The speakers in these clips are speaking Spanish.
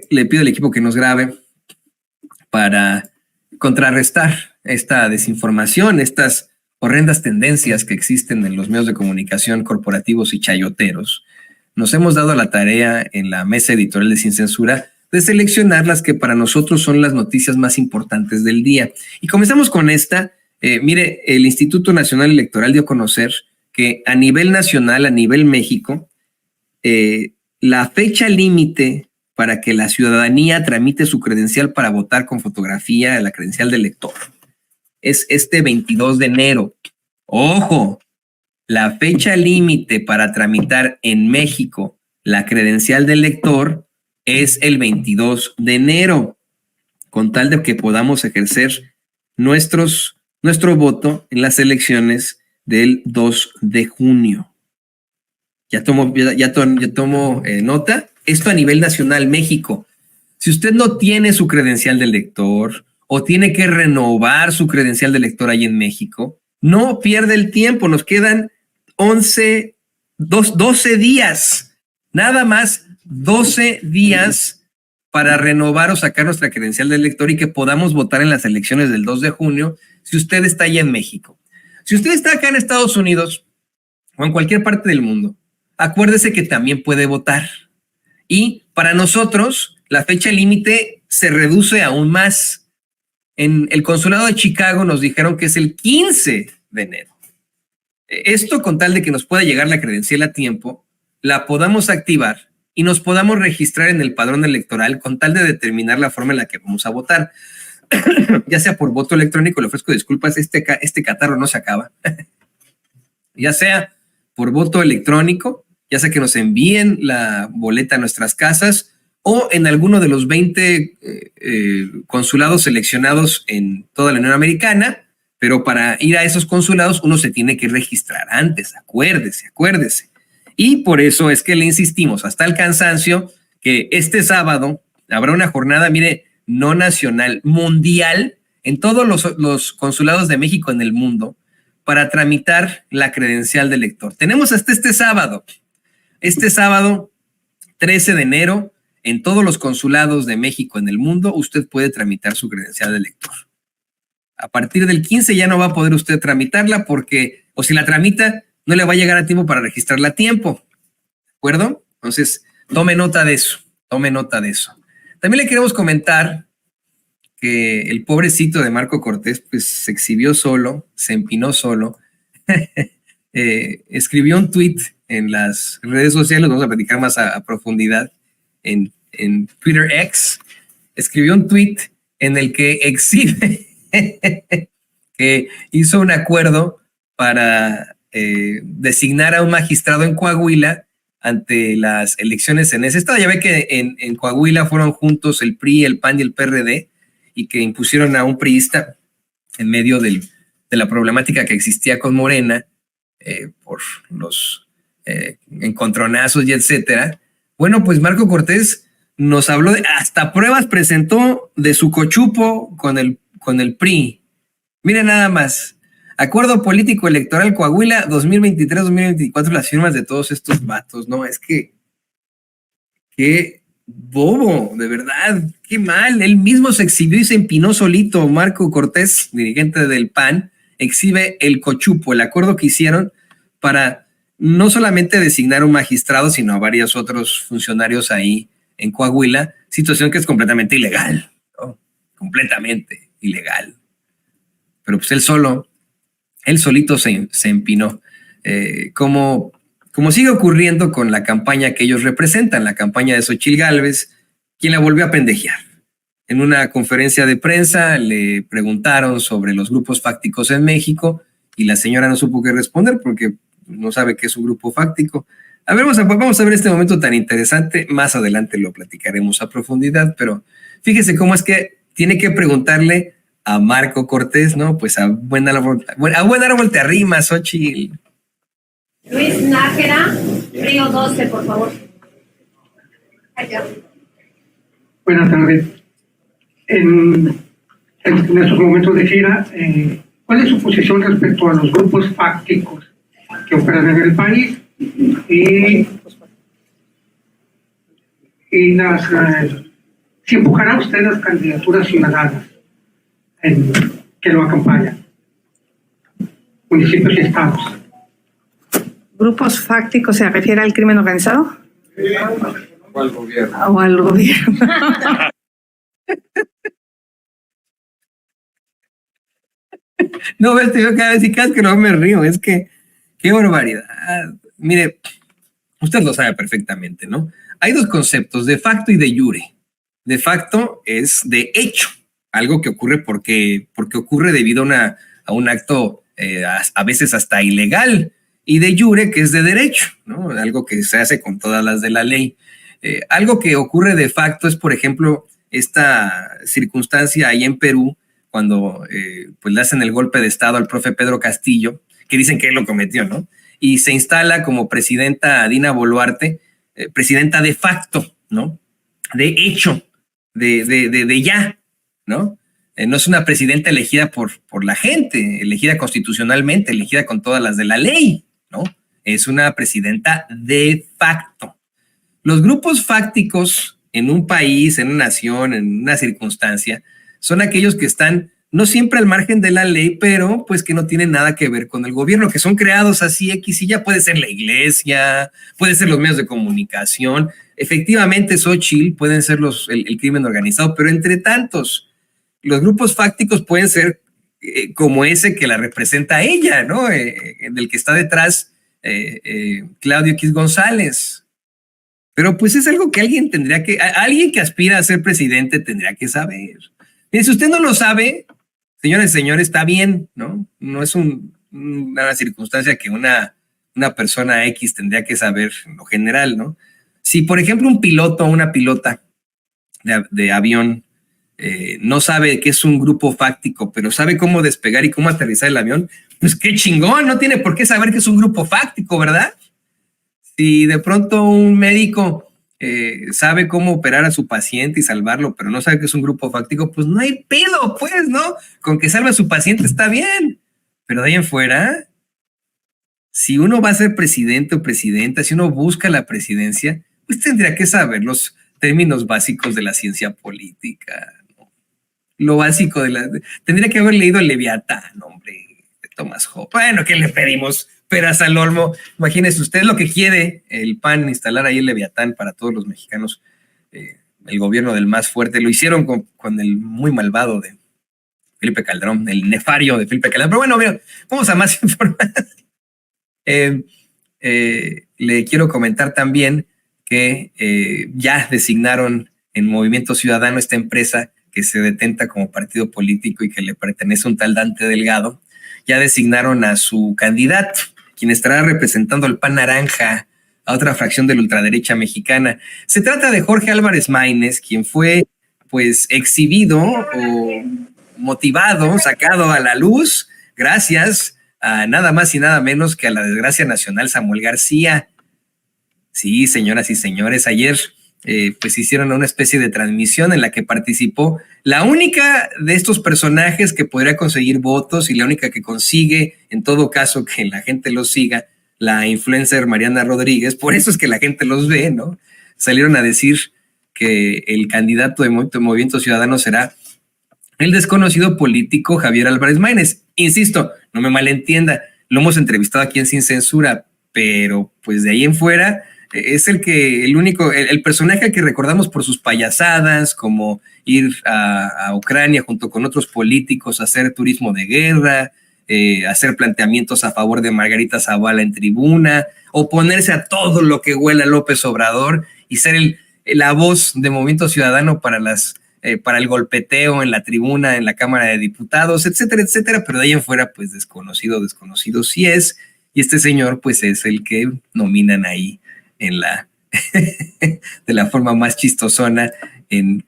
le pido al equipo que nos grabe para contrarrestar esta desinformación, estas horrendas tendencias que existen en los medios de comunicación corporativos y chayoteros. Nos hemos dado la tarea en la mesa editorial de Sin Censura de seleccionar las que para nosotros son las noticias más importantes del día. Y comenzamos con esta. Mire, el Instituto Nacional Electoral dio a conocer que a nivel nacional, a nivel México, la fecha límite para que la ciudadanía tramite su credencial para votar con fotografía, la credencial del elector, es este 22 de enero. ¡Ojo! La fecha límite para tramitar en México la credencial del elector es el 22 de enero, con tal de que podamos ejercer nuestro voto en las elecciones del 2 de junio. Ya tomo nota. Esto a nivel nacional, México. Si usted no tiene su credencial de elector o tiene que renovar su credencial de elector ahí en México, no pierde el tiempo. Nos quedan 12 días, nada más 12 días para renovar o sacar nuestra credencial de elector y que podamos votar en las elecciones del 2 de junio si usted está allá en México. Si usted está acá en Estados Unidos o en cualquier parte del mundo, acuérdese que también puede votar. Y para nosotros, la fecha límite se reduce aún más. En el consulado de Chicago nos dijeron que es el 15 de enero. Esto con tal de que nos pueda llegar la credencial a tiempo, la podamos activar y nos podamos registrar en el padrón electoral con tal de determinar la forma en la que vamos a votar. Ya sea por voto electrónico, le ofrezco disculpas, este catarro no se acaba. Ya sea por voto electrónico, ya sea que nos envíen la boleta a nuestras casas o en alguno de los 20 consulados seleccionados en toda la Unión Americana, pero para ir a esos consulados uno se tiene que registrar antes, acuérdese. Y por eso es que le insistimos hasta el cansancio que este sábado habrá una jornada, mire, no nacional, mundial, en todos los consulados de México en el mundo para tramitar la credencial de elector. Tenemos hasta este sábado 13 de enero, en todos los consulados de México en el mundo, usted puede tramitar su credencial de elector. A partir del 15 ya no va a poder usted tramitarla porque, o si la tramita, no le va a llegar a tiempo para registrarla a tiempo. ¿De acuerdo? Entonces, tome nota de eso. También le queremos comentar que el pobrecito de Marco Cortés, pues se exhibió solo, se empinó solo, escribió un tuit en las redes sociales, vamos a platicar más a profundidad en Twitter X, escribió un tuit en el que exhibe que hizo un acuerdo para designar a un magistrado en Coahuila ante las elecciones en ese estado. Ya ve que en Coahuila fueron juntos el PRI, el PAN y el PRD y que impusieron a un priista en medio de la problemática que existía con Morena por los encontronazos y etcétera. Bueno, pues Marco Cortés nos habló hasta pruebas presentó de su cochupo con el PRI. Miren nada más. Acuerdo político electoral Coahuila 2023-2024, las firmas de todos estos vatos, ¿no? Es que qué bobo, de verdad, qué mal. Él mismo se exhibió y se empinó solito. Marco Cortés, dirigente del PAN, exhibe el cochupo, el acuerdo que hicieron para no solamente designar un magistrado, sino a varios otros funcionarios ahí en Coahuila, situación que es completamente ilegal, ¿no? Completamente ilegal. Pero pues él solito se empinó. Como sigue ocurriendo con la campaña que ellos representan, la campaña de Xochitl Gálvez, quien la volvió a pendejear. En una conferencia de prensa le preguntaron sobre los grupos fácticos en México y la señora no supo qué responder porque no sabe qué es un grupo fáctico. A ver, vamos a ver este momento tan interesante. Más adelante lo platicaremos a profundidad, pero fíjese cómo es que tiene que preguntarle a Marco Cortés, ¿no? Pues a buen árbol te arrimas, Xochitl. Luis Nájera, Río 12, por favor. Allá. Buenas tardes. En estos momentos de gira, ¿cuál es su posición respecto a los grupos fácticos que operan en el país y las si empujará usted las candidaturas ciudadanas que lo acompañan, municipios y estados. ¿Grupos fácticos se refiere al crimen organizado? O al gobierno. ¿O al gobierno? No, ves, yo cada vez que no me río, es que qué barbaridad. Mire, usted lo sabe perfectamente, ¿no? Hay dos conceptos, de facto y de jure. De facto es de hecho, algo que ocurre porque ocurre debido a un acto a veces hasta ilegal, y de jure, que es de derecho, ¿no? Algo que se hace con todas las de la ley. Algo que ocurre de facto es, por ejemplo, esta circunstancia ahí en Perú, cuando pues le hacen el golpe de Estado al profe Pedro Castillo, que dicen que él lo cometió, ¿no? Y se instala como presidenta Dina Boluarte, presidenta de facto, ¿no? De hecho, de ya, ¿no? No es una presidenta elegida por la gente, elegida constitucionalmente, elegida con todas las de la ley, ¿no? Es una presidenta de facto. Los grupos fácticos en un país, en una nación, en una circunstancia, son aquellos que están no siempre al margen de la ley, pero pues que no tienen nada que ver con el gobierno, que son creados así X y ya. Puede ser la iglesia, puede ser los medios de comunicación, efectivamente Xochitl, pueden ser el crimen organizado, pero entre tantos, los grupos fácticos pueden ser como ese que la representa a ella, ¿no? Del que está detrás Claudio X González. Pero pues es algo que alguien que aspira a ser presidente tendría que saber. Mire, si usted no lo sabe, señores y señores, está bien, ¿no? No es una circunstancia que una persona X tendría que saber en lo general, ¿no? Si, por ejemplo, un piloto o una pilota de avión no sabe que es un grupo fáctico, pero sabe cómo despegar y cómo aterrizar el avión, pues qué chingón, no tiene por qué saber que es un grupo fáctico, ¿verdad? Si de pronto un médico sabe cómo operar a su paciente y salvarlo, pero no sabe que es un grupo fáctico, pues no hay pedo, pues, ¿no? Con que salve a su paciente está bien. Pero de ahí en fuera, si uno va a ser presidente o presidenta, si uno busca la presidencia, pues tendría que saber los términos básicos de la ciencia política, ¿no? Lo básico tendría que haber leído el Leviatán, hombre, de Thomas Hobbes. Bueno, ¿qué le pedimos? Peras al olmo. Imagínese usted lo que quiere el PAN, instalar ahí el Leviatán para todos los mexicanos, el gobierno del más fuerte. Lo hicieron con el muy malvado de Felipe Calderón, el nefario de Felipe Calderón. Pero bueno, mira, vamos a más información. Le quiero comentar también que ya designaron en Movimiento Ciudadano esta empresa que se detenta como partido político y que le pertenece a un tal Dante Delgado. Ya designaron a su candidato, quien estará representando al PAN Naranja, a otra fracción de la ultraderecha mexicana. Se trata de Jorge Álvarez Maínez, quien fue pues exhibido o motivado, sacado a la luz, gracias a nada más y nada menos que a la desgracia nacional Samuel García. Sí, señoras y señores, ayer pues hicieron una especie de transmisión en la que participó la única de estos personajes que podría conseguir votos y la única que consigue, en todo caso, que la gente los siga, la influencer Mariana Rodríguez. Por eso es que la gente los ve, ¿no? Salieron a decir que el candidato de Movimiento Ciudadano será el desconocido político Javier Álvarez Maínez. Insisto, no me malentienda, lo hemos entrevistado aquí en Sin Censura, pero pues de ahí en fuera es el personaje que recordamos por sus payasadas, como ir a Ucrania junto con otros políticos a hacer turismo de guerra, hacer planteamientos a favor de Margarita Zavala en tribuna, oponerse a todo lo que huela López Obrador y ser la voz de Movimiento Ciudadano para el golpeteo en la tribuna, en la Cámara de Diputados, etcétera, etcétera. Pero de ahí en fuera, pues desconocido sí es. Y este señor, pues es el que nominan ahí de la forma más chistosona en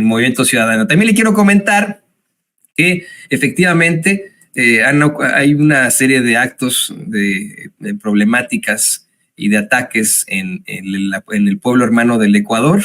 Movimiento Ciudadano. También le quiero comentar que efectivamente hay una serie de actos de problemáticas y de ataques en el pueblo hermano del Ecuador.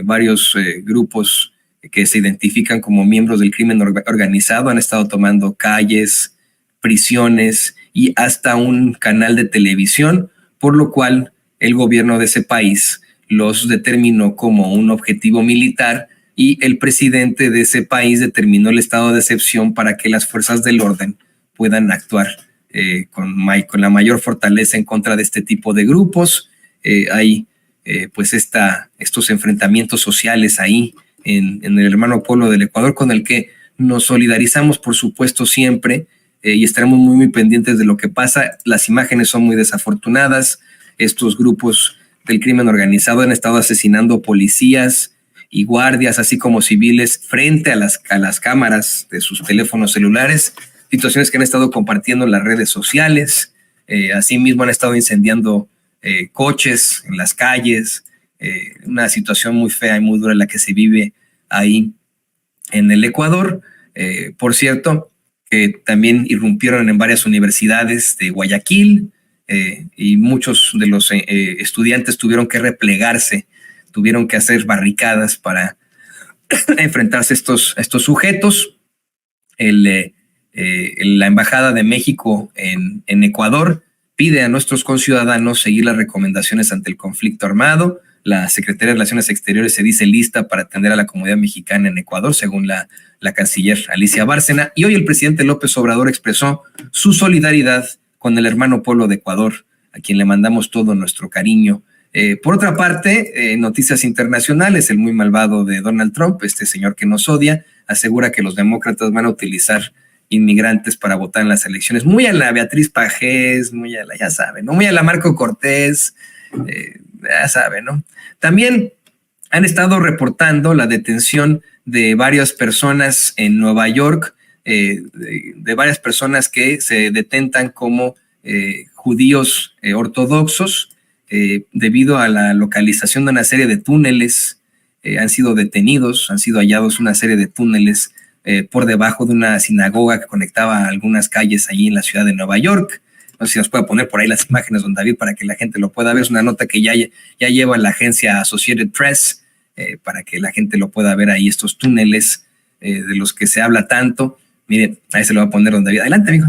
Varios grupos que se identifican como miembros del crimen organizado han estado tomando calles, prisiones y hasta un canal de televisión, por lo cual el gobierno de ese país los determinó como un objetivo militar y el presidente de ese país determinó el estado de excepción para que las fuerzas del orden puedan actuar con la mayor fortaleza en contra de este tipo de grupos. Hay pues estos enfrentamientos sociales ahí en el hermano pueblo del Ecuador, con el que nos solidarizamos, por supuesto, siempre, y estaremos muy, muy pendientes de lo que pasa. Las imágenes son muy desafortunadas. Estos grupos del crimen organizado han estado asesinando policías y guardias, así como civiles, frente a las cámaras de sus teléfonos celulares, situaciones que han estado compartiendo en las redes sociales. Asimismo han estado incendiando coches en las calles, una situación muy fea y muy dura la que se vive ahí en el Ecuador. Por cierto, que también irrumpieron en varias universidades de Guayaquil, y muchos de los estudiantes tuvieron que replegarse, tuvieron que hacer barricadas para enfrentarse a estos sujetos. La Embajada de México en Ecuador pide a nuestros conciudadanos seguir las recomendaciones ante el conflicto armado. La Secretaría de Relaciones Exteriores se dice lista para atender a la comunidad mexicana en Ecuador, según la canciller Alicia Bárcena. Y hoy el presidente López Obrador expresó su solidaridad con el hermano pueblo de Ecuador, a quien le mandamos todo nuestro cariño. Por otra parte, noticias internacionales, el muy malvado de Donald Trump, este señor que nos odia, asegura que los demócratas van a utilizar inmigrantes para votar en las elecciones, muy a la Beatriz Pajés, muy a la, ya saben, ¿no? Muy a la Marco Cortés, ya saben, ¿no? También han estado reportando la detención de varias personas en Nueva York, de varias personas que se detentan como judíos ortodoxos, debido a la localización de una serie de túneles. Han sido detenidos, han sido hallados una serie de túneles por debajo de una sinagoga que conectaba algunas calles allí en la ciudad de Nueva York. No sé si nos puede poner por ahí las imágenes, don David, para que la gente lo pueda ver. Es una nota que ya lleva la agencia Associated Press, para que la gente lo pueda ver ahí, estos túneles de los que se habla tanto. Miren, ahí se lo va a poner don David. Adelante, amigo.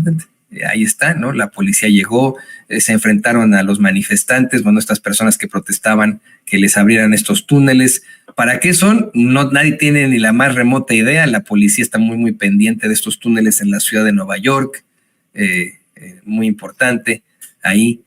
Ahí está, ¿no? La policía llegó, se enfrentaron a los manifestantes, bueno, estas personas que protestaban que les abrieran estos túneles. ¿Para qué son? No, nadie tiene ni la más remota idea. La policía está muy, muy pendiente de estos túneles en la ciudad de Nueva York. Muy importante ahí.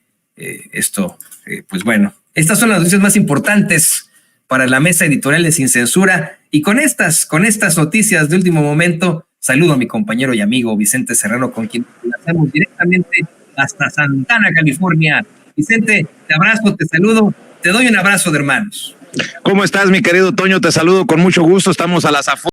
Pues bueno, estas son las noticias más importantes para la mesa editorial de Sin Censura. Y con estas noticias de último momento, saludo a mi compañero y amigo Vicente Serrano, con quien enlazamos directamente hasta Santana, California. Vicente, te abrazo, te saludo, te doy un abrazo de hermanos. ¿Cómo estás, mi querido Toño? Te saludo con mucho gusto. Estamos a las afueras